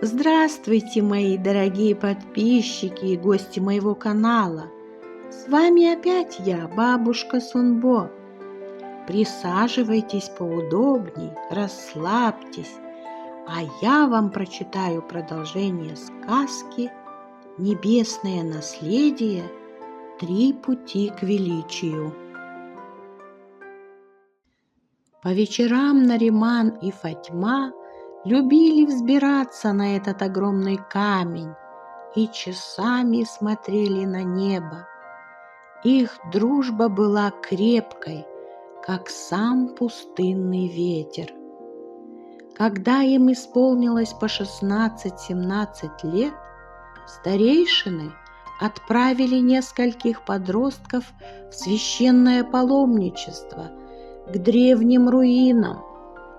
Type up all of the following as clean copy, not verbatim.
Здравствуйте, мои дорогие подписчики и гости моего канала. С вами опять я, бабушка Сунбо. Присаживайтесь поудобней, расслабьтесь, а я вам прочитаю продолжение сказки «Небесное наследие. Три пути к величию». По вечерам Нариман и Фатьма любили взбираться на этот огромный камень и часами смотрели на небо. Их дружба была крепкой, как сам пустынный ветер. Когда им исполнилось по 16-17 лет, старейшины отправили нескольких подростков в священное паломничество к древним руинам,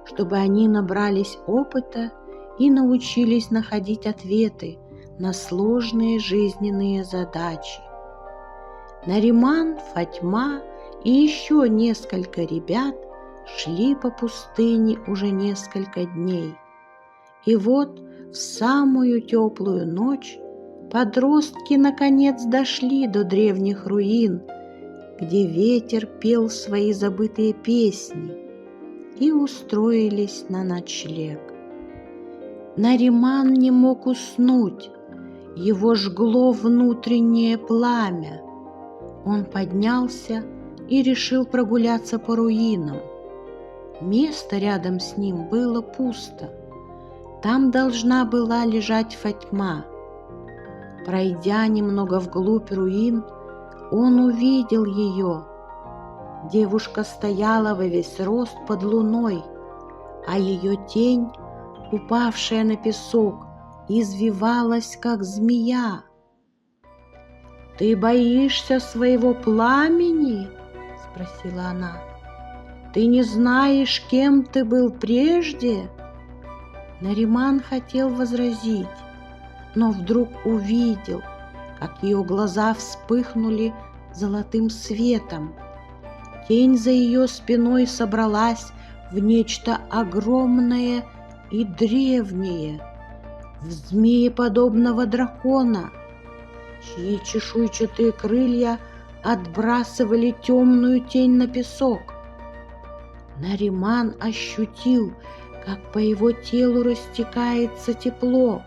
чтобы они набрались опыта и научились находить ответы на сложные жизненные задачи. Нариман, Фатьма и еще несколько ребят шли по пустыне уже несколько дней. И вот в самую теплую ночь подростки наконец дошли до древних руин, где ветер пел свои забытые песни, и устроились на ночлег. Нариман не мог уснуть, его жгло внутреннее пламя. Он поднялся и решил прогуляться по руинам. Место рядом с ним было пусто. Там должна была лежать Фатьма. Пройдя немного вглубь руин, он увидел ее. Девушка стояла во весь рост под луной, а ее тень, упавшая на песок, извивалась, как змея. «Ты боишься своего пламени?» — спросила она. «Ты не знаешь, кем ты был прежде?» Нариман хотел возразить, но вдруг увидел, как ее глаза вспыхнули золотым светом. Тень за ее спиной собралась в нечто огромное и древнее, в змееподобного дракона, чьи чешуйчатые крылья отбрасывали темную тень на песок. Нариман ощутил, как по его телу растекается тепло.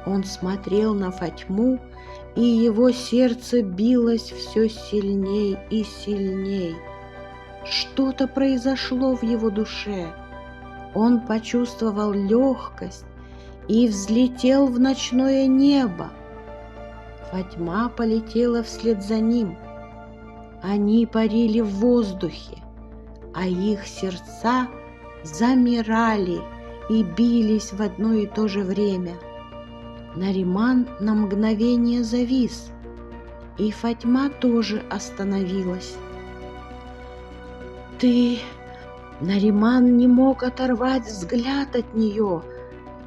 Он смотрел на Фатьму, и его сердце билось все сильней и сильней. Что-то произошло в его душе. Он почувствовал легкость и взлетел в ночное небо. Фатьма полетела вслед за ним. Они парили в воздухе, а их сердца замирали и бились в одно и то же время. Нариман на мгновение завис, и Фатьма тоже остановилась. Нариман не мог оторвать взгляд от нее.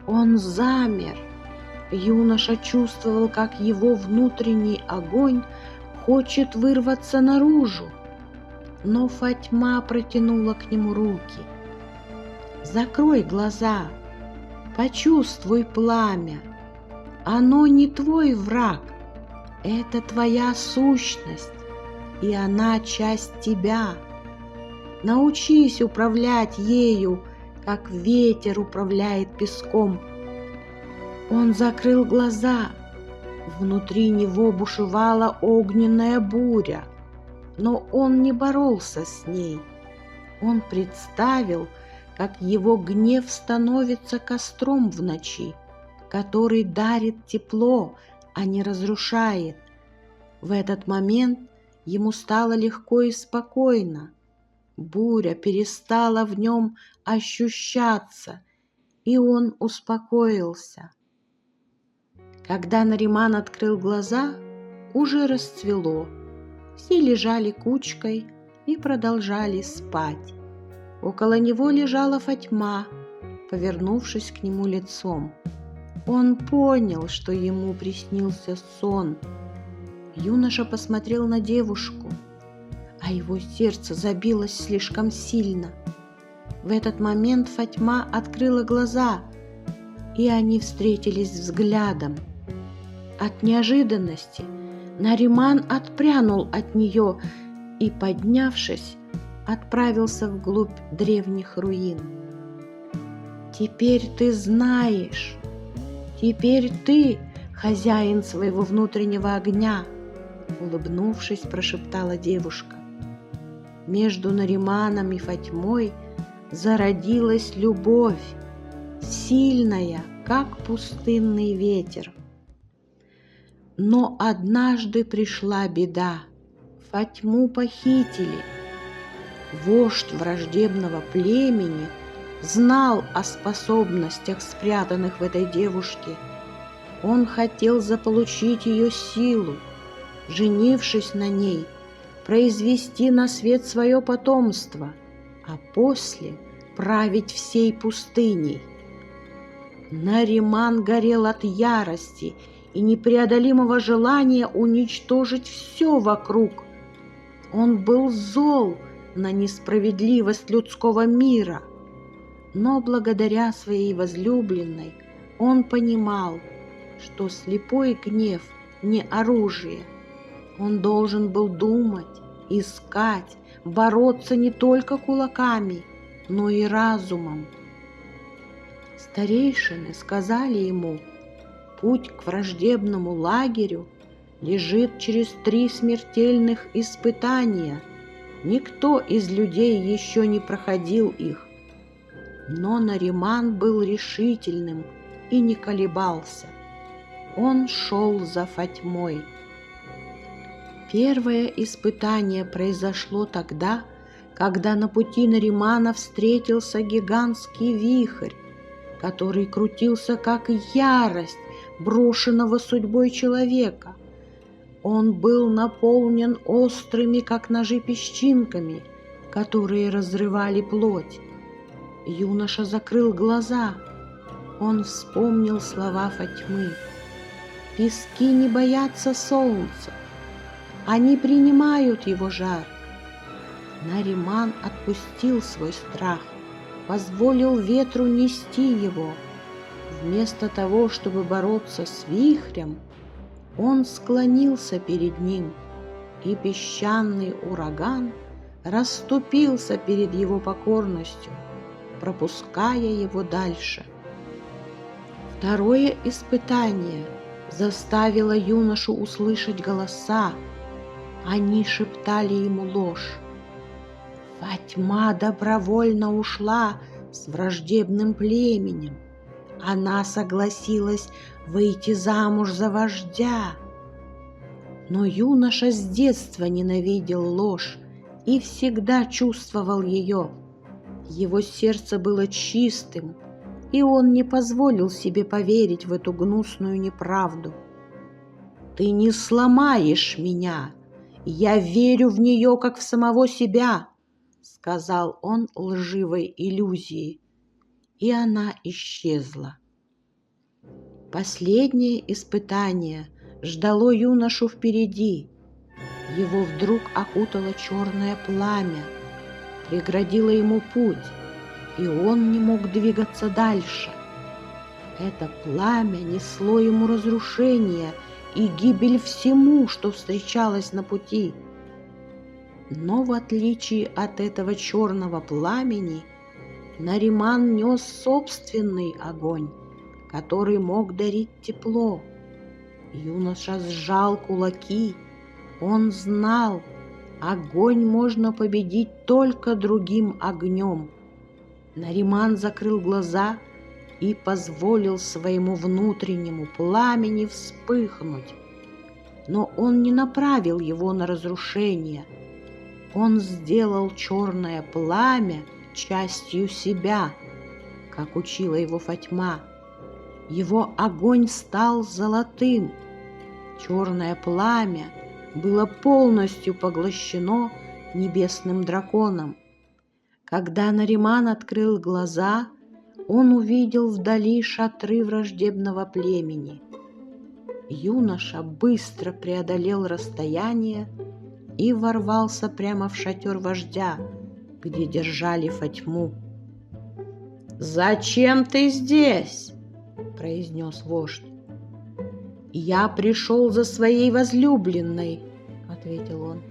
Он замер. Юноша чувствовал, как его внутренний огонь хочет вырваться наружу. Но Фатьма протянула к нему руки. «Закрой глаза, почувствуй пламя. Оно не твой враг, это твоя сущность, и она часть тебя. Научись управлять ею, как ветер управляет песком». Он закрыл глаза. Внутри него бушевала огненная буря, но он не боролся с ней. Он представил, как его гнев становится костром в ночи, который дарит тепло, а не разрушает. В этот момент ему стало легко и спокойно. Буря перестала в нем ощущаться, и он успокоился. Когда Нариман открыл глаза, уже расцвело. Все лежали кучкой и продолжали спать. Около него лежала Фатьма, повернувшись к нему лицом. Он понял, что ему приснился сон. Юноша посмотрел на девушку, а его сердце забилось слишком сильно. В этот момент Фатьма открыла глаза, и они встретились взглядом. От неожиданности Нариман отпрянул от нее и, поднявшись, отправился вглубь древних руин. «Теперь ты знаешь, теперь ты хозяин своего внутреннего огня», — улыбнувшись, прошептала девушка. Между Нариманом и Фатьмой зародилась любовь, сильная, как пустынный ветер. Но однажды пришла беда. Фатьму похитили. Вождь враждебного племени знал о способностях, спрятанных в этой девушке. Он хотел заполучить ее силу, женившись на ней, произвести на свет свое потомство, а после править всей пустыней. Нариман горел от ярости и непреодолимого желания уничтожить все вокруг. Он был зол на несправедливость людского мира, но благодаря своей возлюбленной он понимал, что слепой гнев не оружие. Он должен был думать, искать, бороться не только кулаками, но и разумом. Старейшины сказали ему: путь к враждебному лагерю лежит через 3 смертельных испытания. Никто из людей еще не проходил их. Но Нариман был решительным и не колебался. Он шел за Фатьмой. Первое испытание произошло тогда, когда на пути Наримана встретился гигантский вихрь, который крутился как ярость брошенного судьбой человека. Он был наполнен острыми, как ножи, песчинками, которые разрывали плоть. Юноша закрыл глаза. Он вспомнил слова Фатьмы: «Пески не боятся солнца, они принимают его жар». Нариман отпустил свой страх, позволил ветру нести его. Вместо того, чтобы бороться с вихрем, он склонился перед ним, и песчаный ураган расступился перед его покорностью, пропуская его дальше. Второе испытание заставило юношу услышать голоса. Они шептали ему ложь. Фатьма добровольно ушла с враждебным племенем. Она согласилась выйти замуж за вождя. Но юноша с детства ненавидел ложь и всегда чувствовал ее. Его сердце было чистым, и он не позволил себе поверить в эту гнусную неправду. «Ты не сломаешь меня! Я верю в нее, как в самого себя!» — сказал он лживой иллюзией, и она исчезла. Последнее испытание ждало юношу впереди. Его вдруг окутало черное пламя, преградило ему путь, и он не мог двигаться дальше. Это пламя несло ему разрушение и гибель всему, что встречалось на пути. Но в отличие от этого черного пламени, Нариман нес собственный огонь, который мог дарить тепло. Юноша сжал кулаки. Он знал, огонь можно победить только другим огнем. Нариман закрыл глаза и позволил своему внутреннему пламени вспыхнуть. Но он не направил его на разрушение. Он сделал черное пламя частью себя, как учила его Фатьма. Его огонь стал золотым. Черное пламя было полностью поглощено небесным драконом. Когда Нариман открыл глаза, он увидел вдали шатры враждебного племени. Юноша быстро преодолел расстояние и ворвался прямо в шатер вождя, где держали Фатьму. «Зачем ты здесь?» произнес вождь. «Я пришел за своей возлюбленной», — ответил он.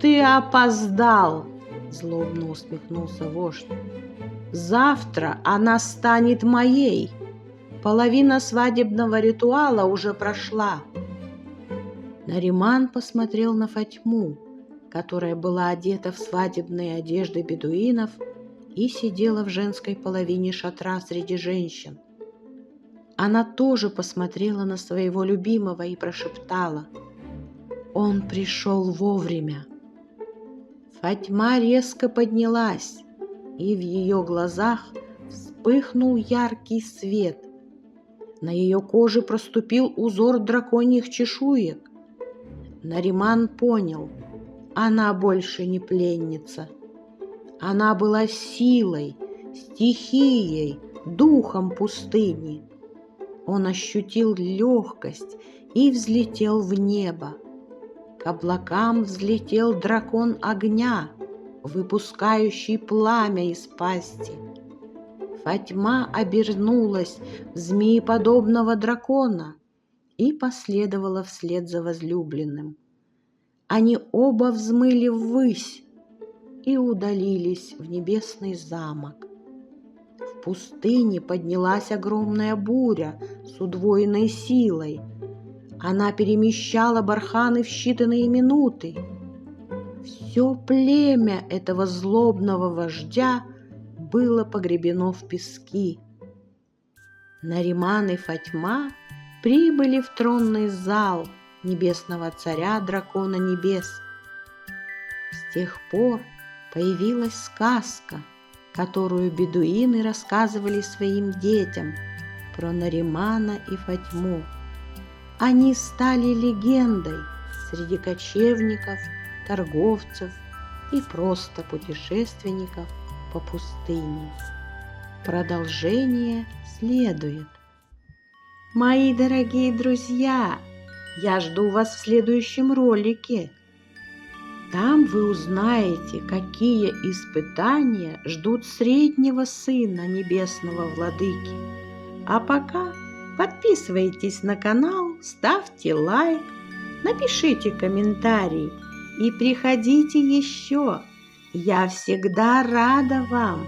«Ты опоздал», — злобно усмехнулся вождь. «Завтра она станет моей. Половина свадебного ритуала уже прошла». Нариман посмотрел на Фатьму, которая была одета в свадебные одежды бедуинов и сидела в женской половине шатра среди женщин. Она тоже посмотрела на своего любимого и прошептала: «Он пришел вовремя». Фатьма резко поднялась, и в ее глазах вспыхнул яркий свет. На ее коже проступил узор драконьих чешуек. Нариман понял: она больше не пленница. Она была силой, стихией, духом пустыни. Он ощутил легкость и взлетел в небо. К облакам взлетел дракон огня, выпускающий пламя из пасти. Фатьма обернулась в змееподобного дракона и последовала вслед за возлюбленным. Они оба взмыли ввысь и удалились в небесный замок. В пустыне поднялась огромная буря с удвоенной силой. Она перемещала барханы в считанные минуты. Все племя этого злобного вождя было погребено в пески. Нариман и Фатьма прибыли в тронный зал небесного царя дракона небес. С тех пор появилась сказка, которую бедуины рассказывали своим детям про Наримана и Фатьму. Они стали легендой среди кочевников, торговцев и просто путешественников по пустыне. Продолжение следует. Мои дорогие друзья, я жду вас в следующем ролике. Там вы узнаете, какие испытания ждут среднего сына небесного владыки. А пока подписывайтесь на канал, ставьте лайк, напишите комментарий и приходите еще. Я всегда рада вам.